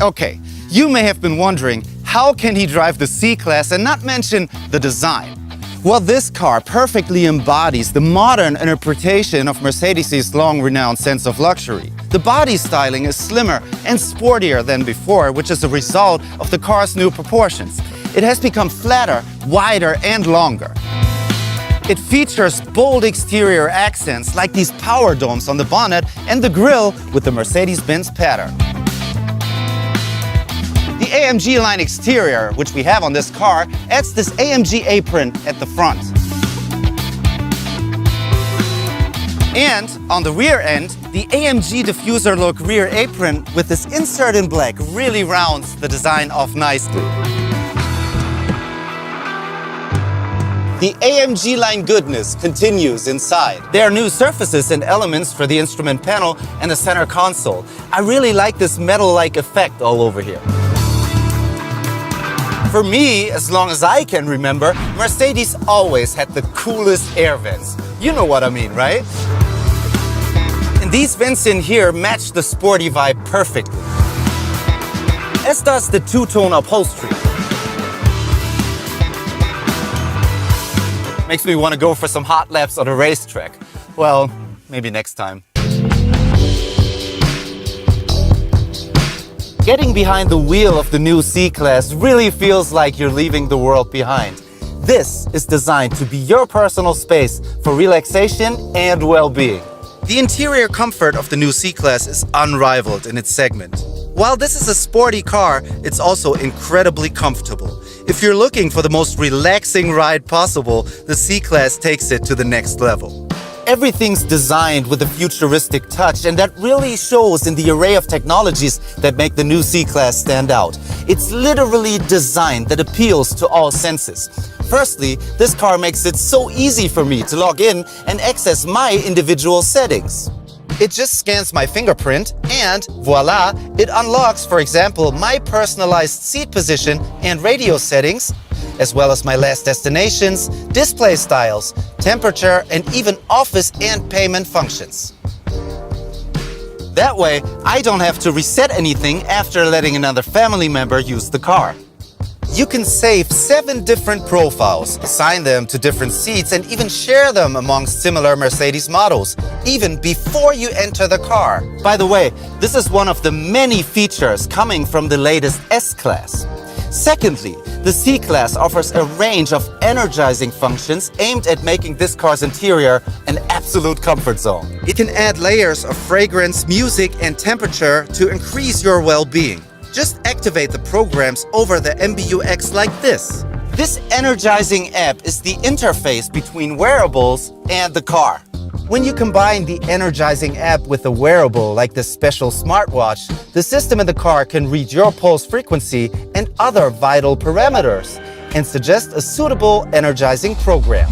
Okay, you may have been wondering, how can he drive the C-Class and not mention the design? Well, this car perfectly embodies the modern interpretation of Mercedes' long-renowned sense of luxury. The body styling is slimmer and sportier than before, which is a result of the car's new proportions. It has become flatter, wider, and longer. It features bold exterior accents like these power domes on the bonnet and the grille with the Mercedes-Benz pattern. The AMG line exterior, which we have on this car, adds this AMG apron at the front. And on the rear end, the AMG diffuser look rear apron with this insert in black really rounds the design off nicely. The AMG line goodness continues inside. There are new surfaces and elements for the instrument panel and the center console. I really like this metal-like effect all over here. For me, as long as I can remember, Mercedes always had the coolest air vents. You know what I mean, right? And these vents in here match the sporty vibe perfectly. As does the two-tone upholstery. Makes me want to go for some hot laps on a racetrack. Well, maybe next time. Getting behind the wheel of the new C-Class really feels like you're leaving the world behind. This is designed to be your personal space for relaxation and well-being. The interior comfort of the new C-Class is unrivaled in its segment. While this is a sporty car, it's also incredibly comfortable. If you're looking for the most relaxing ride possible, the C-Class takes it to the next level. Everything's designed with a futuristic touch, and that really shows in the array of technologies that make the new C-Class stand out. It's literally designed that appeals to all senses. Firstly, this car makes it so easy for me to log in and access my individual settings. It just scans my fingerprint and voila, it unlocks, for example, my personalized seat position and radio settings, as well as my last destinations, display styles, temperature, and even office and payment functions. That way, I don't have to reset anything after letting another family member use the car. You can save 7 different profiles, assign them to different seats, and even share them amongst similar Mercedes models, even before you enter the car. By the way, this is one of the many features coming from the latest S-Class. Secondly, the C-Class offers a range of energizing functions aimed at making this car's interior an absolute comfort zone. It can add layers of fragrance, music, and temperature to increase your well-being. Just activate the programs over the MBUX like this. This energizing app is the interface between wearables and the car. When you combine the energizing app with a wearable like this special smartwatch, the system in the car can read your pulse frequency and other vital parameters and suggest a suitable energizing program.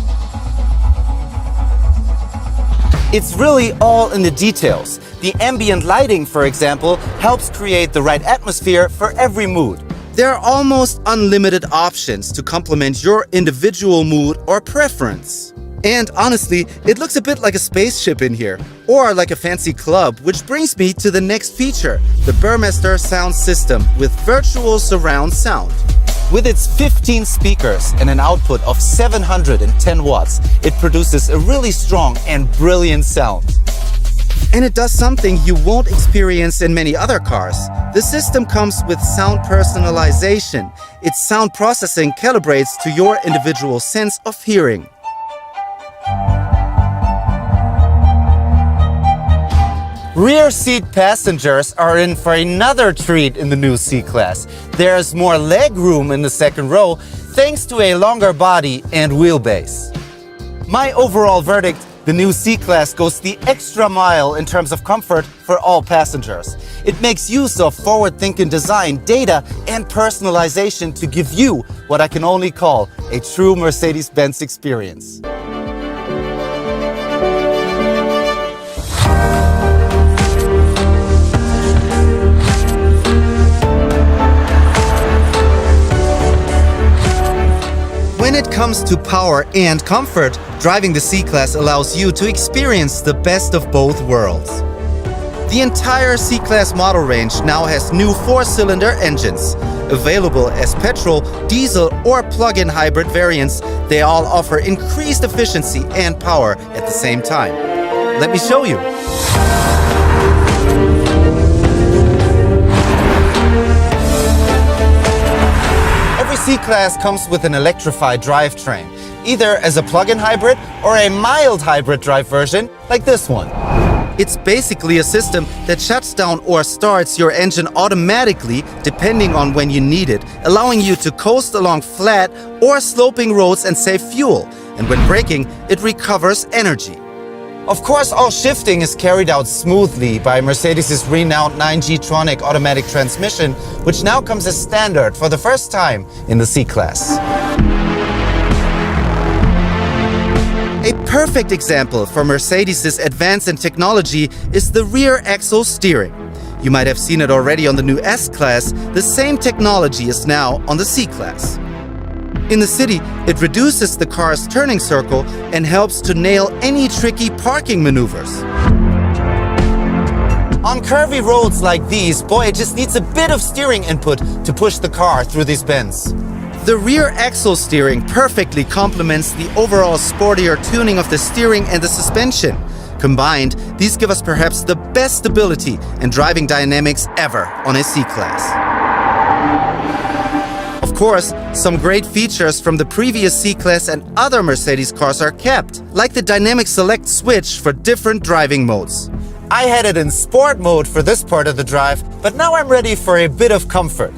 It's really all in the details. The ambient lighting, for example, helps create the right atmosphere for every mood. There are almost unlimited options to complement your individual mood or preference. And honestly, it looks a bit like a spaceship in here, or like a fancy club, which brings me to the next feature, the Burmester sound system with virtual surround sound. With its 15 speakers and an output of 710 watts, it produces a really strong and brilliant sound. And it does something you won't experience in many other cars. The system comes with sound personalization. Its sound processing calibrates to your individual sense of hearing. Rear seat passengers are in for another treat in the new C-Class. There's more leg room in the second row thanks to a longer body and wheelbase. My overall verdict, the new C-Class goes the extra mile in terms of comfort for all passengers. It makes use of forward-thinking design, data, and personalization to give you what I can only call a true Mercedes-Benz experience. When it comes to power and comfort, driving the C-Class allows you to experience the best of both worlds. The entire C-Class model range now has new 4-cylinder engines. Available as petrol, diesel, or plug-in hybrid variants, they all offer increased efficiency and power at the same time. Let me show you. Every C-Class comes with an electrified drivetrain, either as a plug-in hybrid or a mild hybrid drive version like this one. It's basically a system that shuts down or starts your engine automatically depending on when you need it, allowing you to coast along flat or sloping roads and save fuel. And when braking, it recovers energy. Of course, all shifting is carried out smoothly by Mercedes' renowned 9G-tronic automatic transmission, which now comes as standard for the first time in the C-Class. A perfect example for Mercedes' advance in technology is the rear axle steering. You might have seen it already on the new S-Class. The same technology is now on the C-Class. In the city, it reduces the car's turning circle and helps to nail any tricky parking maneuvers. On curvy roads like these, boy, it just needs a bit of steering input to push the car through these bends. The rear axle steering perfectly complements the overall sportier tuning of the steering and the suspension. Combined, these give us perhaps the best stability and driving dynamics ever on a C-Class. Of course, some great features from the previous C-Class and other Mercedes cars are kept, like the dynamic select switch for different driving modes. I had it in sport mode for this part of the drive, but now I'm ready for a bit of comfort.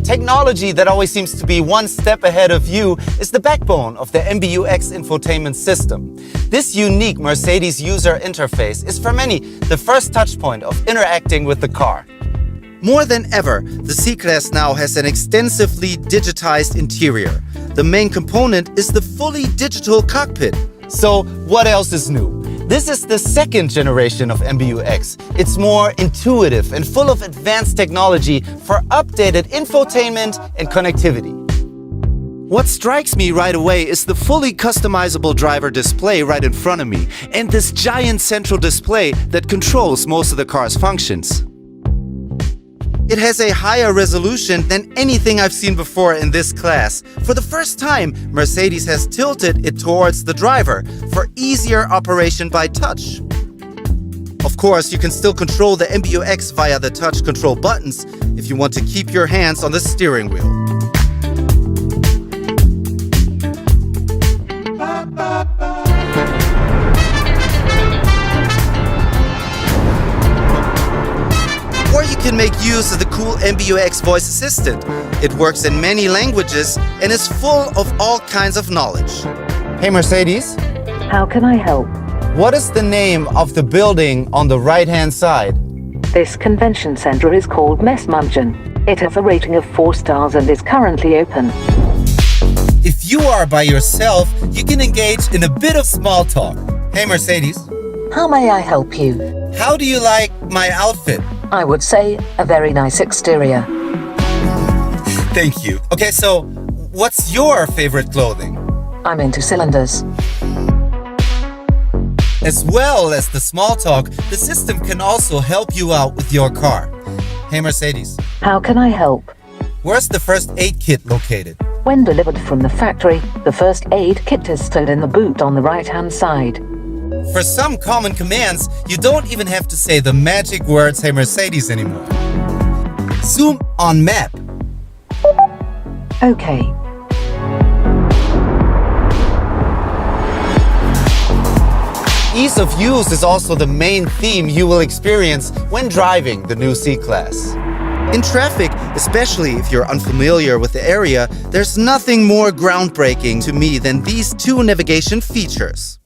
Technology that always seems to be one step ahead of you is the backbone of the MBUX infotainment system. This unique Mercedes user interface is for many the first touchpoint of interacting with the car. More than ever, the C-Class now has an extensively digitized interior. The main component is the fully digital cockpit. So what else is new? This is the second generation of MBUX. It's more intuitive and full of advanced technology for updated infotainment and connectivity. What strikes me right away is the fully customizable driver display right in front of me and this giant central display that controls most of the car's functions. It has a higher resolution than anything I've seen before in this class. For the first time, Mercedes has tilted it towards the driver for easier operation by touch. Of course, you can still control the MBUX via the touch control buttons if you want to keep your hands on the steering wheel. Or you can make use of the cool MBUX voice assistant. It works in many languages and is full of all kinds of knowledge. Hey Mercedes. How can I help? What is the name of the building on the right-hand side? This convention center is called Messmungen. It has a rating of 4 stars and is currently open. If you are by yourself, you can engage in a bit of small talk. Hey Mercedes. How may I help you? How do you like my outfit? I would say a very nice exterior. Thank you. Okay, so what's your favorite clothing? I'm into cylinders. As well as the small talk, the system can also help you out with your car. Hey Mercedes. How can I help? Where's the first aid kit located? When delivered from the factory, the first aid kit is stored in the boot on the right-hand side. For some common commands, you don't even have to say the magic words "Hey Mercedes" anymore. Zoom on map. Okay. Ease of use is also the main theme you will experience when driving the new C-Class. In traffic, especially if you're unfamiliar with the area, there's nothing more groundbreaking to me than these two navigation features.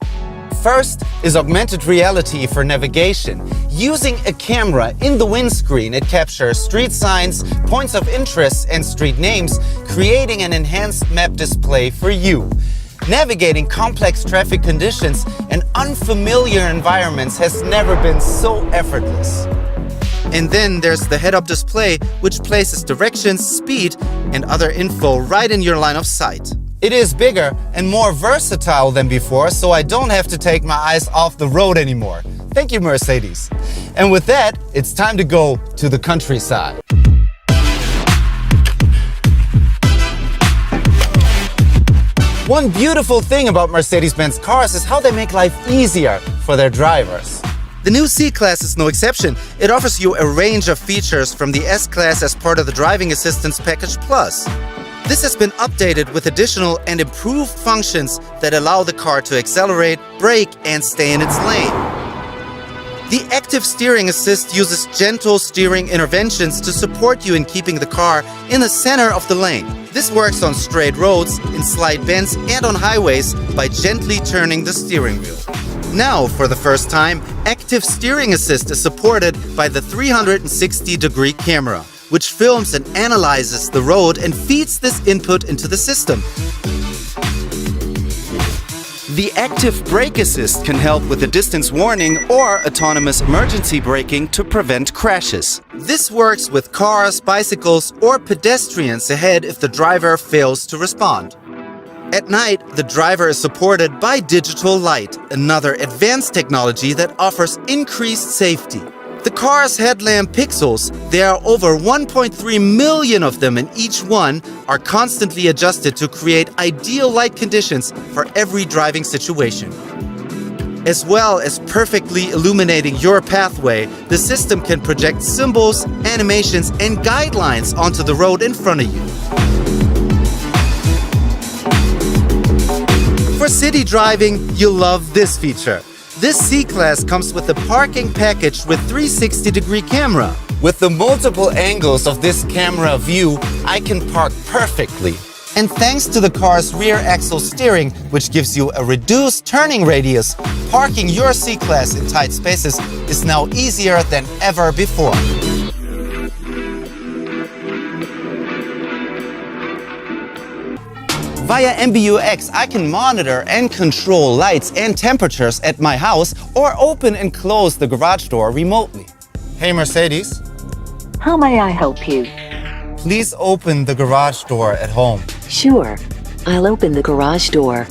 First is augmented reality for navigation. Using a camera in the windscreen, it captures street signs, points of interest, and street names, creating an enhanced map display for you. Navigating complex traffic conditions and unfamiliar environments has never been so effortless. And then there's the head-up display, which places directions, speed, and other info right in your line of sight. It is bigger and more versatile than before, so I don't have to take my eyes off the road anymore. Thank you, Mercedes. And with that, it's time to go to the countryside. One beautiful thing about Mercedes-Benz cars is how they make life easier for their drivers. The new C-Class is no exception. It offers you a range of features from the S-Class as part of the Driving Assistance Package Plus. This has been updated with additional and improved functions that allow the car to accelerate, brake, and stay in its lane. The Active Steering Assist uses gentle steering interventions to support you in keeping the car in the center of the lane. This works on straight roads, in slight bends, and on highways by gently turning the steering wheel. Now, for the first time, Active Steering Assist is supported by the 360-degree camera, which films and analyzes the road and feeds this input into the system. The Active Brake Assist can help with the distance warning or autonomous emergency braking to prevent crashes. This works with cars, bicycles, or pedestrians ahead if the driver fails to respond. At night, the driver is supported by digital light, another advanced technology that offers increased safety. The car's headlamp pixels, there are over 1.3 million of them, and each one are constantly adjusted to create ideal light conditions for every driving situation. As well as perfectly illuminating your pathway, the system can project symbols, animations, and guidelines onto the road in front of you. For city driving, you'll love this feature. This C-Class comes with a parking package with 360-degree camera. With the multiple angles of this camera view, I can park perfectly. And thanks to the car's rear axle steering, which gives you a reduced turning radius, parking your C-Class in tight spaces is now easier than ever before. Via MBUX, I can monitor and control lights and temperatures at my house or open and close the garage door remotely. Hey Mercedes, How may I help you? please open the garage door at home. Sure. I'll open the garage door.